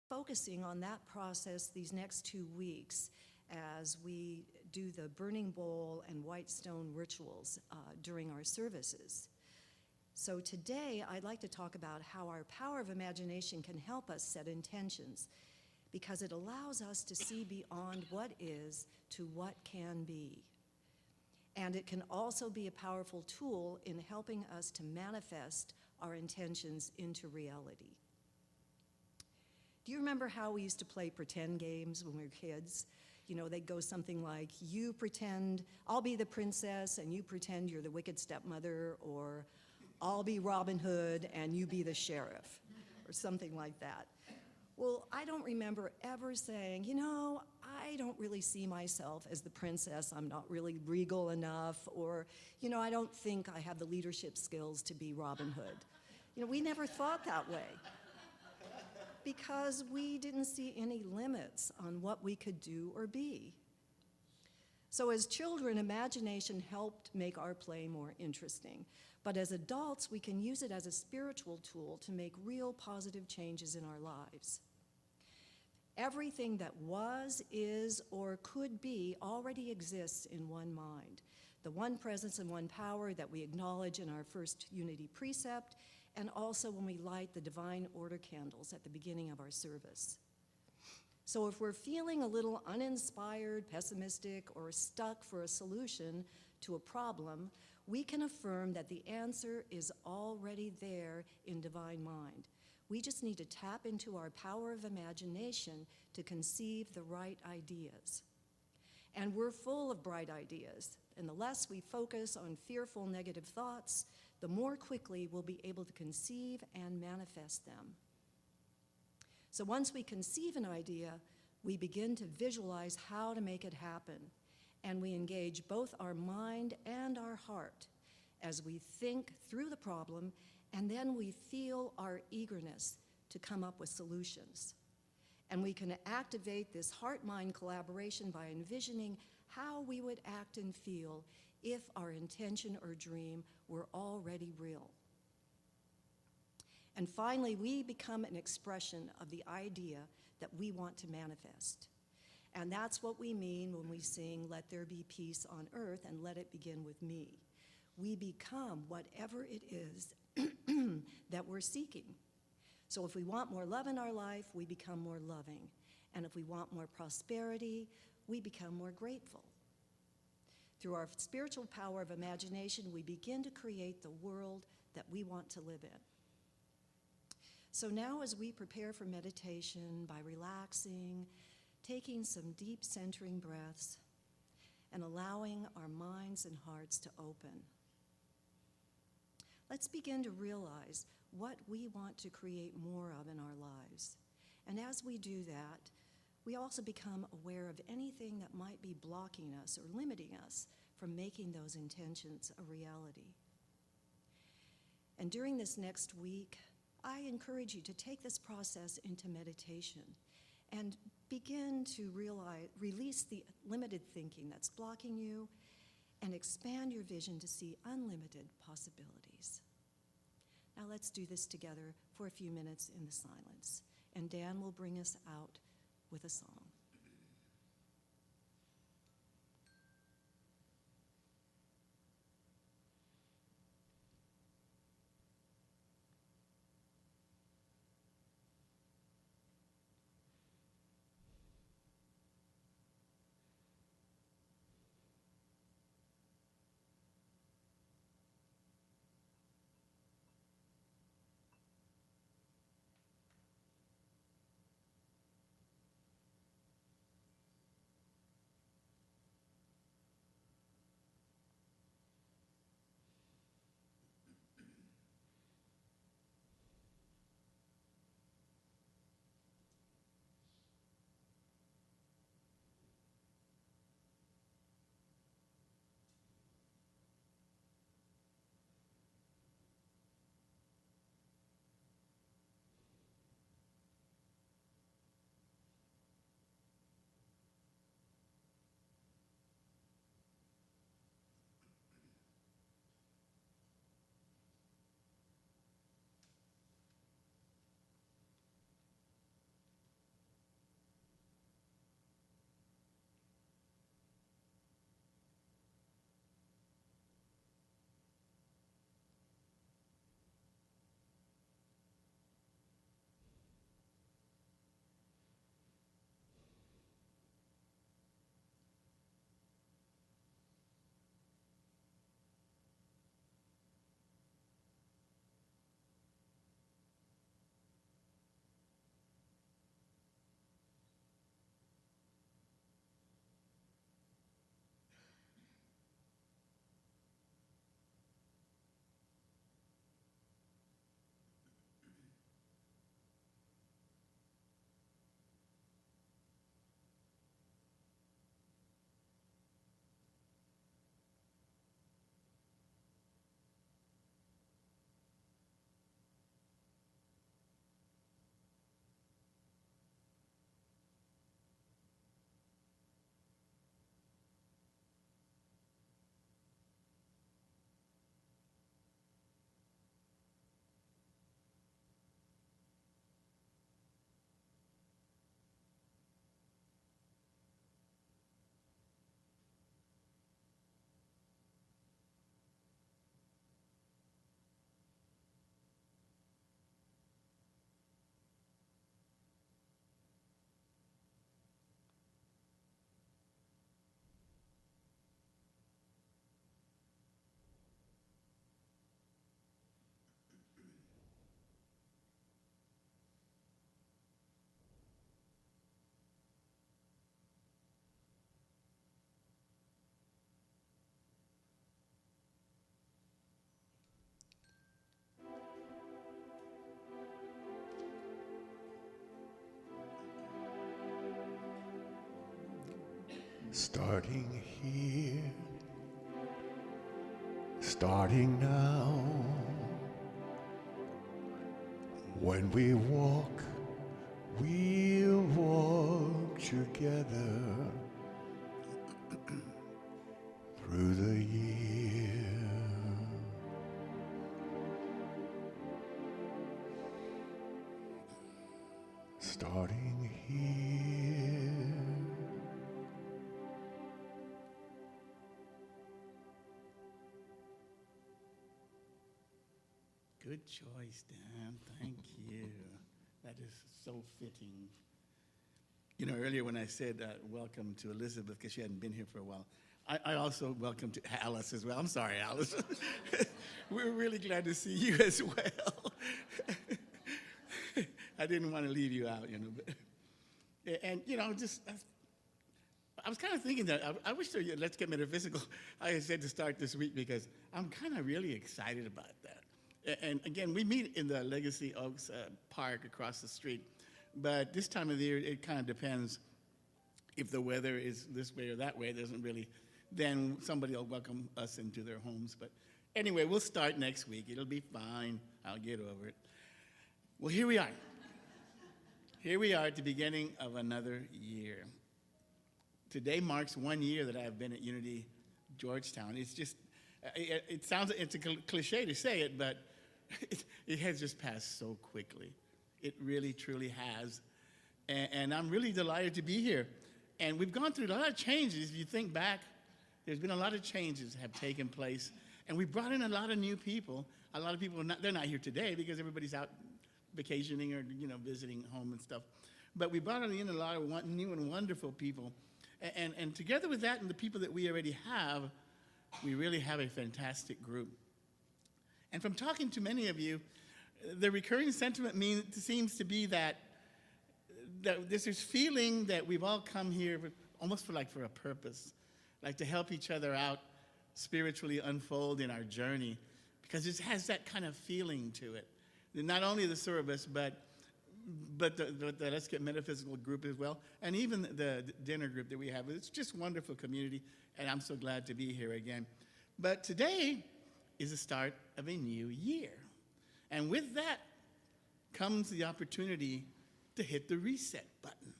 focusing on that process these next 2 weeks as we do the burning bowl and white stone rituals during our services. So today I'd like to talk about how our power of imagination can help us set intentions, because it allows us to see beyond what is to what can be. And it can also be a powerful tool in helping us to manifest our intentions into reality. Do you remember how we used to play pretend games when we were kids? You know, they'd go something like, you pretend, I'll be the princess and you pretend you're the wicked stepmother, or I'll be Robin Hood and you be the sheriff, or something like that. Well, I don't remember ever saying, you know, I don't really see myself as the princess, I'm not really regal enough, or, you know, I don't think I have the leadership skills to be Robin Hood. You know, we never thought that way, because we didn't see any limits on what we could do or be. So as children, imagination helped make our play more interesting. But as adults, we can use it as a spiritual tool to make real positive changes in our lives. Everything that was, is, or could be already exists in one mind. The one presence and one power that we acknowledge in our first unity precept, and also when we light the divine order candles at the beginning of our service. So if we're feeling a little uninspired, pessimistic, or stuck for a solution to a problem, we can affirm that the answer is already there in divine mind. We just need to tap into our power of imagination to conceive the right ideas. And we're full of bright ideas, and the less we focus on fearful negative thoughts, the more quickly we'll be able to conceive and manifest them. So once we conceive an idea, we begin to visualize how to make it happen, and we engage both our mind and our heart as we think through the problem, and then we feel our eagerness to come up with solutions. And we can activate this heart-mind collaboration by envisioning how we would act and feel if our intention or dream were already real. And finally, we become an expression of the idea that we want to manifest. And that's what we mean when we sing, "Let there be peace on earth and let it begin with me." We become whatever it is that we're seeking. So if we want more love in our life, we become more loving. And if we want more prosperity, we become more grateful. Through our spiritual power of imagination, we begin to create the world that we want to live in. So now as we prepare for meditation by relaxing, taking some deep centering breaths, and allowing our minds and hearts to open, let's begin to realize what we want to create more of in our lives. And as we do that, we also become aware of anything that might be blocking us or limiting us from making those intentions a reality. And during this next week, I encourage you to take this process into meditation and begin to release the limited thinking that's blocking you and expand your vision to see unlimited possibilities. Now let's do this together for a few minutes in the silence, and Dan will bring us out with a song. Starting here, starting now, when we walk, we'll walk together through the year. Starting here. Good choice, Dan. Thank you. That is so fitting. You know, earlier when I said welcome to Elizabeth, because she hadn't been here for a while, I also welcome to Alice as well. I'm sorry, Alice. We're really glad to see you as well. I didn't want to leave you out, you know. But, and, you know, just, I was kind of thinking that I wish there, Let's Get Metaphysical, I had said to start this week because I'm kind of really excited about that. And again, we meet in the Legacy Oaks Park across the street. But this time of the year, it kind of depends if the weather is this way or that way. It doesn't really, then somebody will welcome us into their homes. But anyway, we'll start next week. It'll be fine. I'll get over it. Well, here we are. Here we are at the beginning of another year. Today marks 1 year that I've been at Unity Georgetown. It's just, it sounds, it's a cliche to say it, but it has just passed so quickly. It really, truly has. And I'm really delighted to be here. And we've gone through a lot of changes. If you think back, there's been a lot of changes that have taken place. And we brought in a lot of new people. A lot of people, they're not here today because everybody's out vacationing or, you know, visiting home and stuff. But we brought in a lot of new and wonderful people. And together with that and the people that we already have, we really have a fantastic group. And from talking to many of you, the recurring sentiment seems to be that there's this feeling that we've all come here almost for a purpose, like to help each other out, spiritually unfold in our journey, because it has that kind of feeling to it. Not only the service, but the Let's Get Metaphysical group as well, and even the dinner group that we have. It's just a wonderful community, and I'm so glad to be here again. But today is the start of a new year. And with that comes the opportunity to hit the reset button,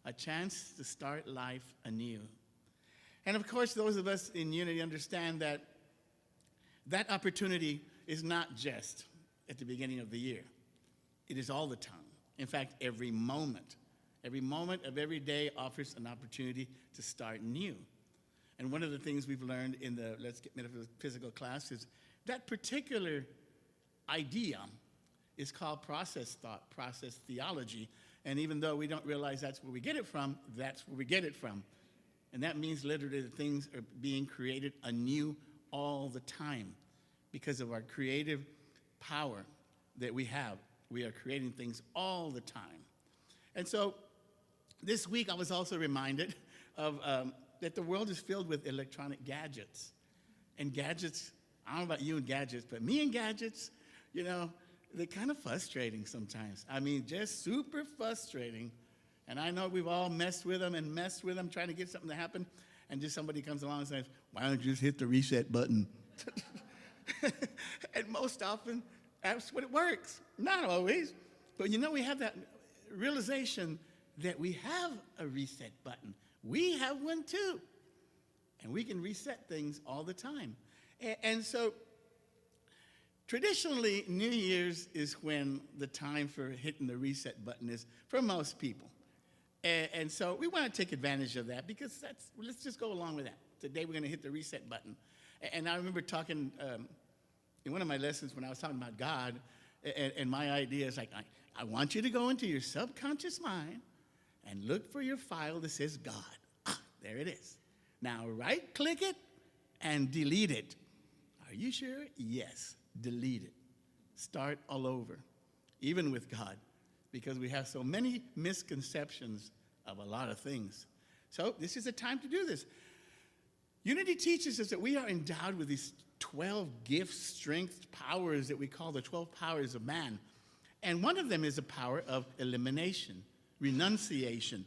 a chance to start life anew. And of course, those of us in Unity understand that that opportunity is not just at the beginning of the year. It is all the time. In fact, every moment of every day offers an opportunity to start new. And one of the things we've learned in the Let's Get Metaphysical class is that particular idea is called process thought, process theology. And even though we don't realize that's where we get it from, that's where we get it from. And that means literally that things are being created anew all the time because of our creative power that we have. We are creating things all the time. And so this week I was also reminded of that the world is filled with electronic gadgets. And gadgets, I don't know about you and gadgets, but me and gadgets, you know, they're kind of frustrating sometimes. I mean, just super frustrating. And I know we've all messed with them, trying to get something to happen, and just somebody comes along and says, why don't you just hit the reset button? And most often, that's what it works. Not always, but you know, we have that realization that we have a reset button. We have one too, and we can reset things all the time. And so, traditionally, New Year's is when the time for hitting the reset button is for most people. And so we want to take advantage of that because let's just go along with that. Today we're going to hit the reset button. And I remember talking in one of my lessons when I was talking about God, and my idea is like, I want you to go into your subconscious mind and look for your file that says God. Ah, there it is. Now right-click it and delete it. Are you sure? Yes, delete it. Start all over, even with God, because we have so many misconceptions of a lot of things. So this is a time to do this. Unity teaches us that we are endowed with these 12 gifts, strengths, powers that we call the 12 powers of man. And one of them is the power of elimination, renunciation.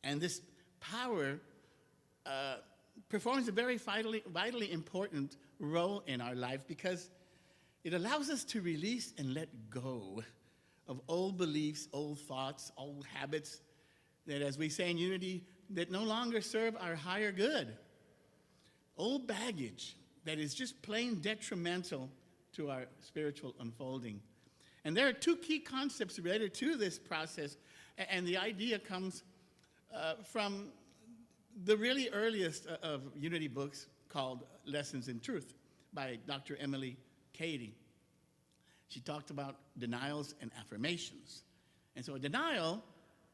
And this power performs a very vitally important role in our life because it allows us to release and let go of old beliefs, old thoughts, old habits that, as we say in unity, that no longer serve our higher good. Old baggage that is just plain detrimental to our spiritual unfolding. And there are two key concepts related to this process, and the idea comes from the really earliest of unity books called Lessons in Truth by Dr. Emily Cady. She talked about denials and affirmations. And so a denial,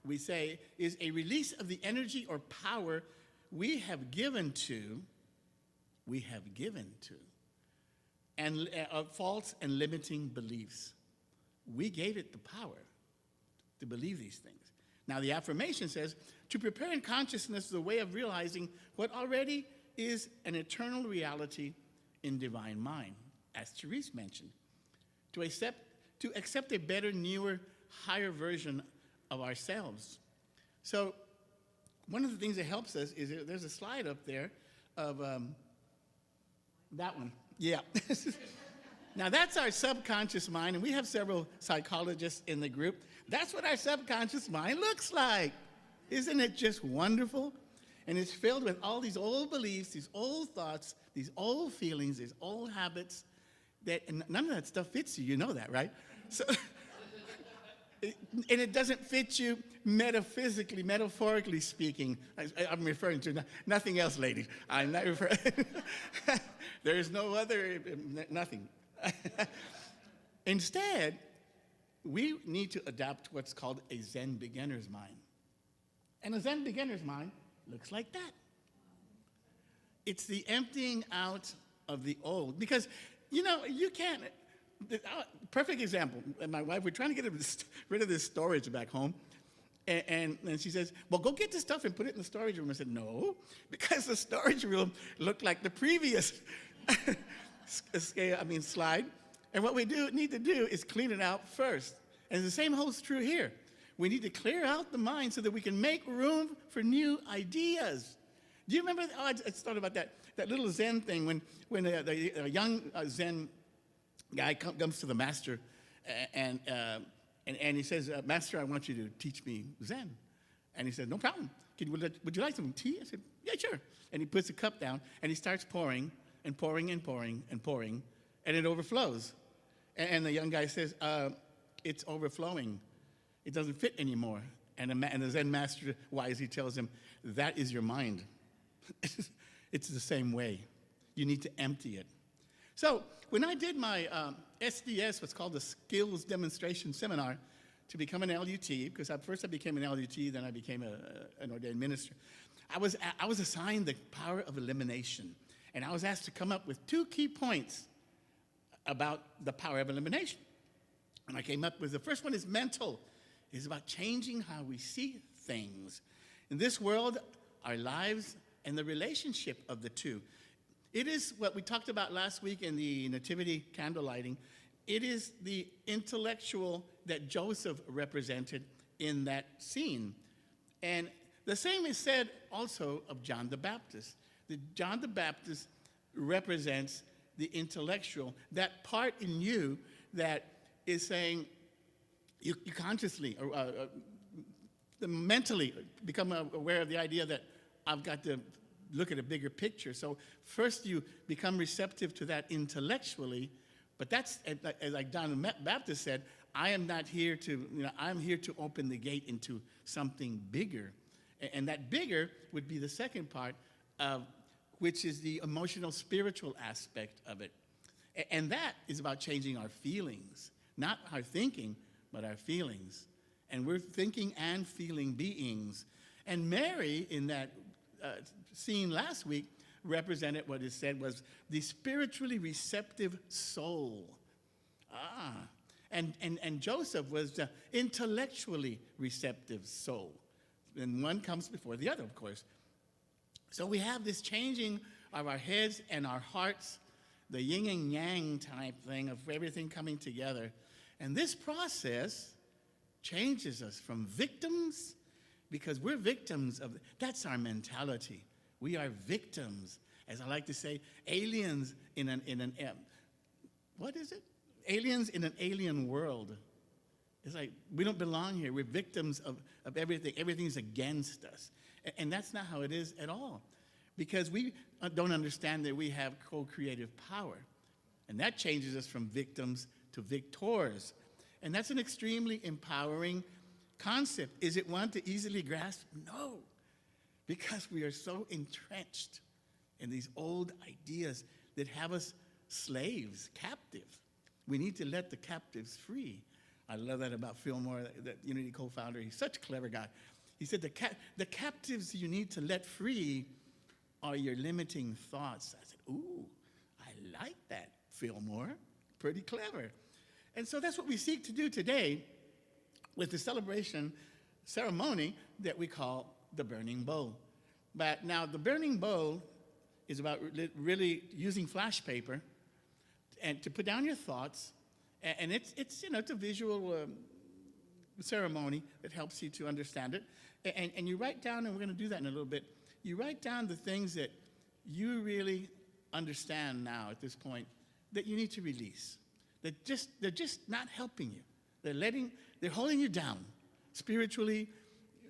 we say, is a release of the energy or power we have given to, and false and limiting beliefs. We gave it the power to believe these things. Now, the affirmation says, to prepare in consciousness the way of realizing what already is an eternal reality in divine mind, as Therese mentioned. To accept a better, newer, higher version of ourselves. So one of the things that helps us is there's a slide up there of that one. Yeah. Now that's our subconscious mind, and we have several psychologists in the group. That's what our subconscious mind looks like. Isn't it just wonderful? And it's filled with all these old beliefs, these old thoughts, these old feelings, these old habits, and none of that stuff fits you. You know that, right? So, and it doesn't fit you metaphysically, metaphorically speaking. I'm referring to nothing else, ladies. I'm not referring. There is no other, nothing. Instead, we need to adopt what's called a Zen beginner's mind. And a Zen beginner's mind looks like that. It's the emptying out of the old. Because, you know, you can't, perfect example, my wife, we're trying to get rid of this storage back home. And she says, well, go get the stuff and put it in the storage room. I said, no, because the storage room looked like the previous slide. And what we need to do is clean it out first. And the same holds true here. We need to clear out the mind so that we can make room for new ideas. Do you remember, I just thought about that little Zen thing when a young Zen guy comes to the master and he says, Master, I want you to teach me Zen. And he said, no problem. Would you like some tea? I said, yeah, sure. And he puts the cup down and he starts pouring and pouring and pouring and pouring, and it overflows. And the young guy says, it's overflowing. It doesn't fit anymore. And the Zen master wisely tells him, that is your mind. It's the same way. You need to empty it. So when I did my SDS, what's called the Skills Demonstration Seminar, to become an LUT, because first I became an LUT, then I became an ordained minister, I was assigned the power of elimination. And I was asked to come up with 2 key points about the power of elimination. And I came up with, the first one is mental. It's about changing how we see things. In this world, our lives, and the relationship of the two. It is what we talked about last week in the nativity candle lighting. It is the intellectual that Joseph represented in that scene. And the same is said also of John the Baptist. John the Baptist represents the intellectual, that part in you that is saying, you consciously, mentally become aware of the idea that I've got to look at a bigger picture. So first you become receptive to that intellectually, but that's, as like John the Baptist said, I am not here to, I'm here to open the gate into something bigger. And that bigger would be the second part, which is the emotional, spiritual aspect of it. And that is about changing our feelings, not our thinking, but our feelings. And we're thinking and feeling beings. And Mary, in that scene last week, represented what is said was the spiritually receptive soul. And Joseph was the intellectually receptive soul. And one comes before the other, of course. So we have this changing of our heads and our hearts, the yin and yang type thing of everything coming together. And this process changes us from victims because we're victims of, that's our mentality. We are victims, as I like to say, aliens in an what is it? Aliens in an alien world. It's like, we don't belong here. We're victims of everything. Everything's against us. And that's not how it is at all. Because we don't understand that we have co-creative power. And that changes us from victims to victors. And that's an extremely empowering concept. Is it one to easily grasp? No. Because we are so entrenched in these old ideas that have us slaves, captive. We need to let the captives free. I love that about Fillmore, that Unity co-founder. He's such a clever guy. He said, the captives you need to let free are your limiting thoughts. I said, ooh, I like that, Fillmore. Pretty clever. And so that's what we seek to do today with the celebration ceremony that we call the Burning Bowl. But now the Burning Bowl is about really using flash paper and to put down your thoughts. And it's a visual ceremony that helps you to understand it. And you write down, and we're going to do that in a little bit, you write down the things that you really understand now at this point that you need to release. They're just not helping you. They're holding you down spiritually,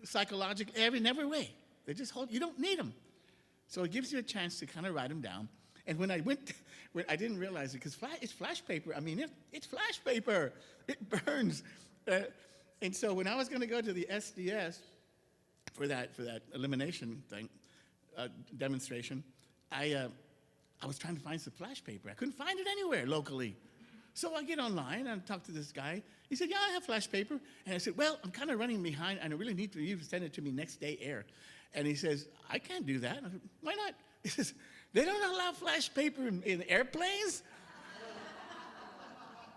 psychologically, every way. They just hold, you don't need them. So it gives you a chance to kind of write them down. And when I didn't realize it, because it's flash paper. I mean, it's flash paper. It burns. And so when I was going to go to the SDS for that elimination thing, demonstration, I was trying to find some flash paper. I couldn't find it anywhere locally. So I get online and talk to this guy. He said, yeah, I have flash paper. And I said, well, I'm kind of running behind, and I really need you to send it to me next day air. And he says, I can't do that. I said, why not? He says, they don't allow flash paper in airplanes?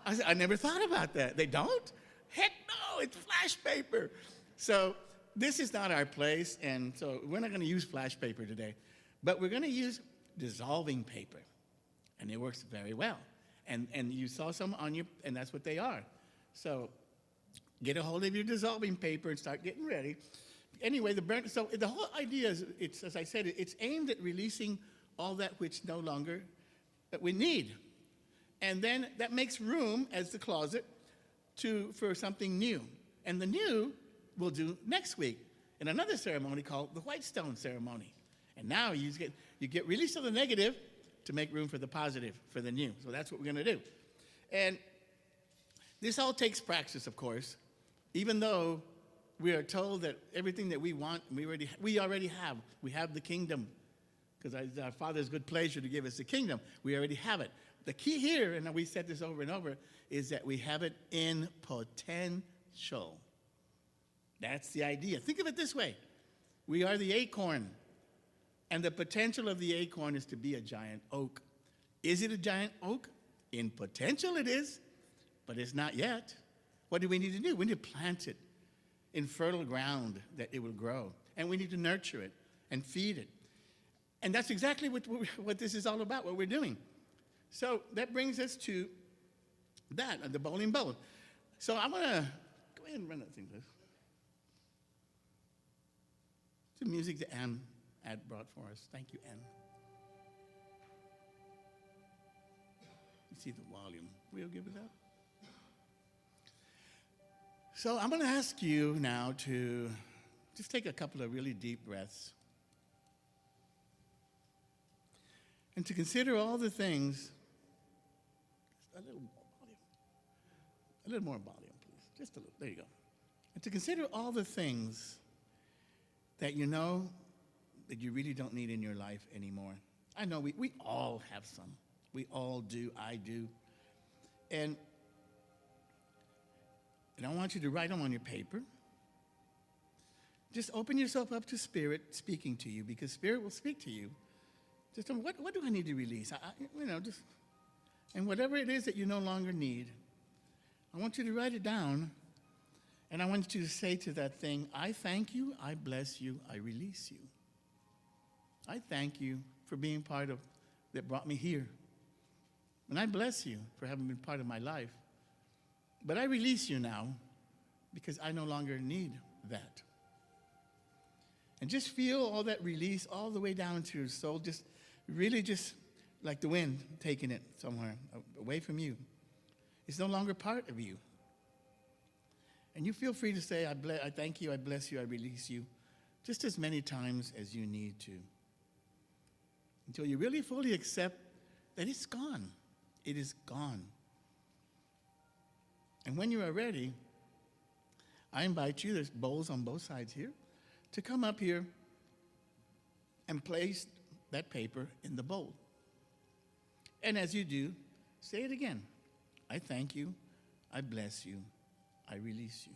I said, I never thought about that. They don't? Heck no, it's flash paper. So this is not our place, and so we're not going to use flash paper today. But we're going to use dissolving paper, and it works very well. And you saw some on your, and that's what they are. So get a hold of your dissolving paper and start getting ready. Anyway, so the whole idea is, it's, as I said, it's aimed at releasing all that which no longer that we need. And then that makes room as the closet for something new. And the new we'll do next week in another ceremony called the White Stone Ceremony. And now you get release of the negative to make room for the positive, for the new. So that's what we're going to do. And this all takes practice, of course, even though we are told that everything that we want, we already have. We have the kingdom, because it's our Father's good pleasure to give us the kingdom. We already have it. The key here, and we said this over and over, is that we have it in potential. That's the idea. Think of it this way. We are the acorn, and the potential of the acorn is to be a giant oak. Is it a giant oak? In potential it is, but it's not yet. What do we need to do? We need to plant it in fertile ground that it will grow, and we need to nurture it and feed it. And that's exactly what this is all about, what we're doing. So that brings us to that, the bowling bowl. So I'm going to go ahead and run that thing, please. The music that Ann brought for us. Thank you, Ann. You see the volume. We'll give it up. So I'm going to ask you now to just take a couple of really deep breaths and to consider all the things. A little more volume. A little more volume, please. Just a little. There you go. And to consider all the things that you know that you really don't need in your life anymore. I know we all have some. We all do. I do. And I want you to write them on your paper. Just open yourself up to Spirit speaking to you, because Spirit will speak to you. Just tell me, what do I need to release? And whatever it is that you no longer need, I want you to write it down, and I want you to say to that thing, I thank you, I bless you, I release you. I thank you for being part of, that brought me here. And I bless you for having been part of my life. But I release you now because I no longer need that. And just feel all that release all the way down into your soul, just really just like the wind taking it somewhere away from you. It's no longer part of you. And you feel free to say, I thank you, I bless you, I release you, just as many times as you need to, until you really fully accept that it's gone. It is gone. And when you are ready, I invite you, there's bowls on both sides here, to come up here and place that paper in the bowl. And as you do, say it again. I thank you, I bless you, I release you.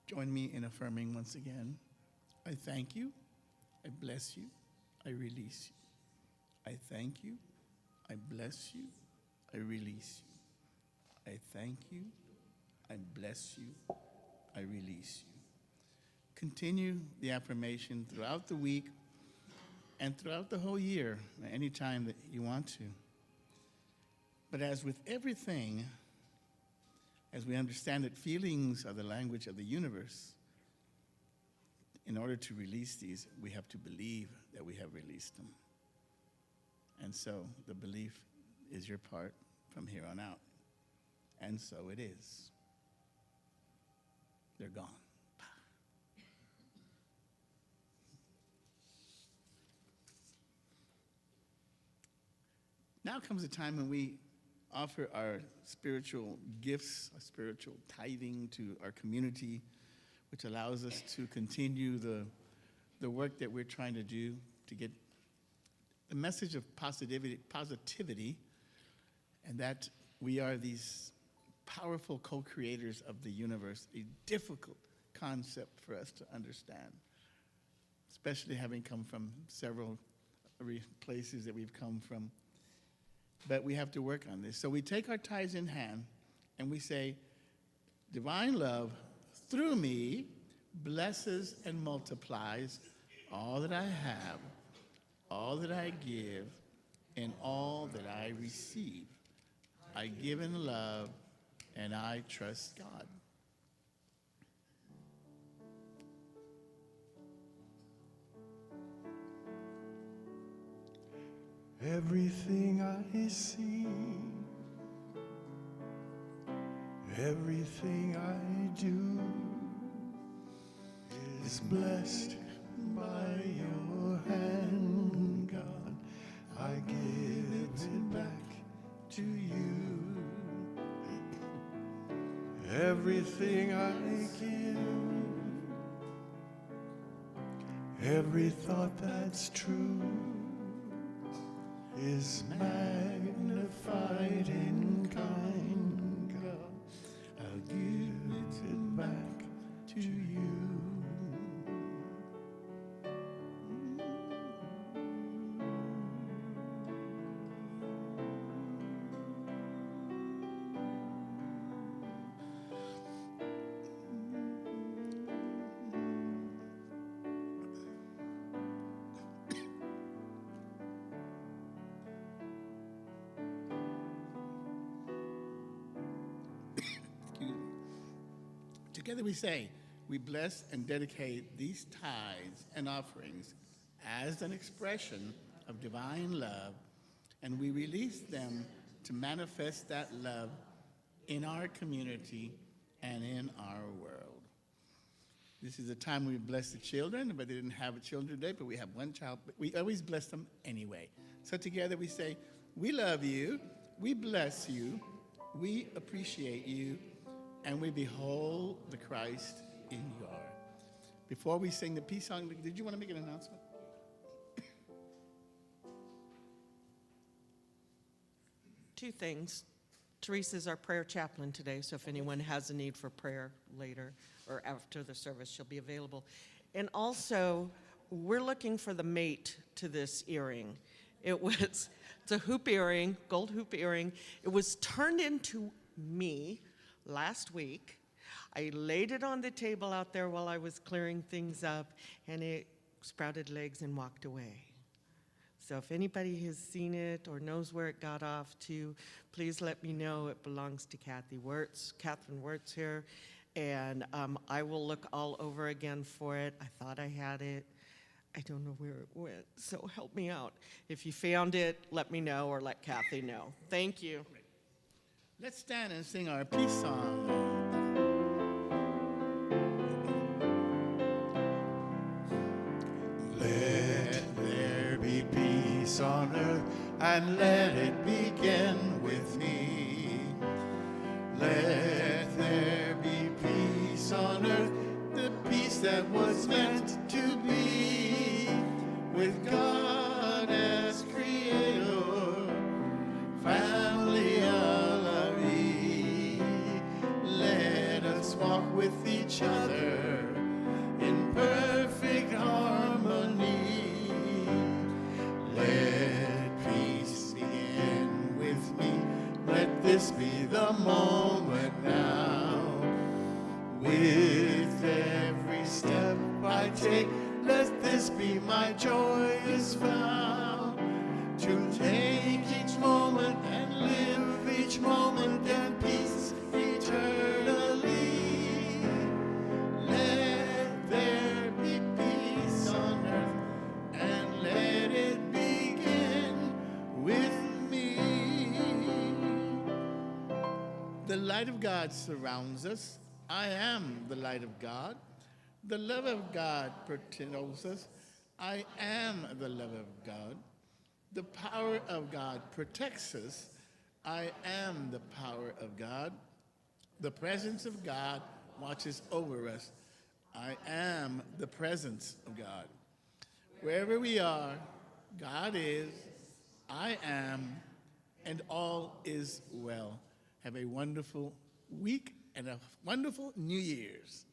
Join me in affirming once again. I thank you. I bless you. I release you. I thank you. I bless you. I release you. I thank you. I bless you. I release you. Continue the affirmation throughout the week and throughout the whole year, any time that you want to. But as with everything, as we understand that feelings are the language of the universe, in order to release these, we have to believe that we have released them. And so the belief is your part from here on out. And so it is. They're gone. Now comes a time when we offer our spiritual gifts, our spiritual tithing to our community, which allows us to continue the work that we're trying to do to get the message of positivity, and that we are these powerful co-creators of the universe, a difficult concept for us to understand, especially having come from several places that we've come from. But we have to work on this. So we take our tithes in hand and we say, divine love through me blesses and multiplies all that I have, all that I give, and all that I receive. I give in love and I trust God. Everything I see, everything I do is blessed by your hand, God. I give it back to you. Everything I give, every thought that's true is magnified in kind, God. I'll give it back to you. Together we say, we bless and dedicate these tithes and offerings as an expression of divine love, and we release them to manifest that love in our community and in our world. This is a time we bless the children, but they didn't have a children today, but we have one child, but we always bless them anyway. So together we say, we love you, we bless you, we appreciate you, and we behold the Christ in you are. Before we sing the peace song, did you want to make an announcement? Two things. Teresa's our prayer chaplain today, so if anyone has a need for prayer later or after the service, she'll be available. And also, we're looking for the mate to this earring. It's a hoop earring, gold hoop earring. It was turned into me last week. I laid it on the table out there while I was clearing things up, and it sprouted legs and walked away. So if anybody has seen it or knows where it got off to, please let me know. It belongs to Catherine Wirtz here, and I will look all over again for it. I thought I had it. I don't know where it went, so help me out. If you found it, let me know or let Kathy know. Thank you. Let's stand and sing our peace song. Let there be peace on earth, and let it begin with me. Let there be peace on earth, the peace that was meant to be, with God as creator, family a la vie. Let us walk with each other me the moment now. With every step I take, let this be my joyous vow, to take each moment and live each moment in peace eternally. Let there be peace on earth, and let it begin with me. The light of God surrounds us. I am the light of God. The love of God pertains us. I am the love of God. The power of God protects us. I am the power of God. The presence of God watches over us. I am the presence of God. Wherever we are, God is, I am, and all is well. Have a wonderful week and a wonderful New Year's.